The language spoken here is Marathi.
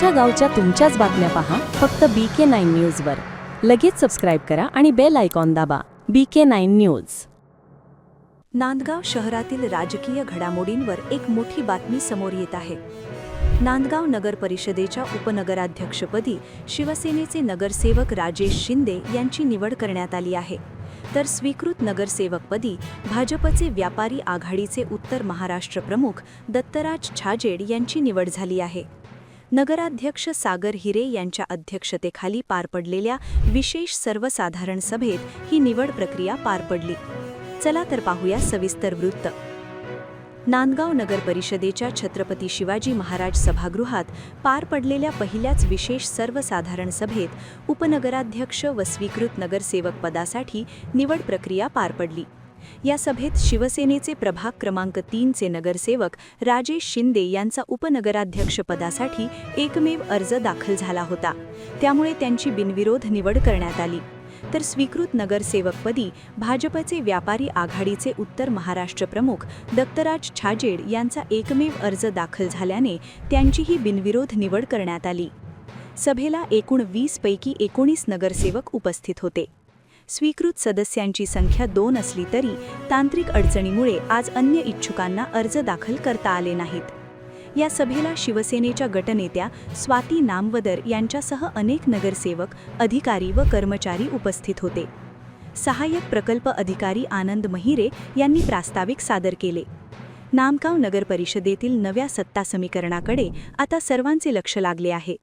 तुमच्या गावच्या तुमच्याच बातम्या पहा फक्त BK9 न्यूजवर. लगेच सबस्क्राईब करा आणि बेल आयकॉन दाबा. BK9 news. नांदगाव शहरातील राजकीय घडामोडींवर एक मोठी बातमी समोर येत आहे. नांदगाव नगर परिषदेच्या उपनगराध्यक्षपदी शिवसेनेचे नगरसेवक राजेश शिंदे यांची निवड करण्यात आली आहे. तर स्वीकृत नगरसेवकपदी भाजपचे व्यापारी आघाडीचे उत्तर महाराष्ट्र प्रमुख दत्तराज छाजेड यांची निवड झाली आहे. नगराध्यक्ष सागर हिरे यांच्या अध्यक्षतेखाली पार पडलेल्या विशेष सर्वसाधारण सभेत ही निवड प्रक्रिया पार पडली. चला तर पाहूया सविस्तर वृत्त. नांदगाव नगर परिषदेच्या छत्रपती शिवाजी महाराज सभागृहात पार पडलेल्या पहिल्याच विशेष सर्वसाधारण सभेत उपनगराध्यक्ष व स्वीकृत नगरसेवक पदासाठी निवड प्रक्रिया पार पडली. या सभेत शिवसेनेचे प्रभाग क्रमांक 3 चे नगरसेवक राजेश शिंदे यांचा उपनगराध्यक्षपदासाठी एकमेव अर्ज दाखल झाला होता. त्यामुळे त्यांची बिनविरोध निवड करण्यात आली. तर स्वीकृत नगरसेवकपदी भाजपचे व्यापारी आघाडीचे उत्तर महाराष्ट्र प्रमुख दत्तराज छाजेड यांचा एकमेव अर्ज दाखल झाल्याने त्यांचीही बिनविरोध निवड करण्यात आली. सभेला एकूण 20 पैकी 19 नगरसेवक उपस्थित होते. स्वीकृत सदस्यांची संख्या 2 असली तरी तांत्रिक अडचणीमुळे आज अन्य इच्छुकांना अर्ज दाखल करता आले नाहीत. या सभेला शिवसेनेच्या गटनेत्या स्वाती नामवदर यांच्यासह अनेक नगरसेवक, अधिकारी व कर्मचारी उपस्थित होते. सहाय्यक प्रकल्प अधिकारी आनंद महिरे यांनी प्रास्ताविक सादर केले. नांदगाव नगर परिषदेतील नव्या सत्ता समीकरणाकडे आता सर्वांचे लक्ष लागले आहे.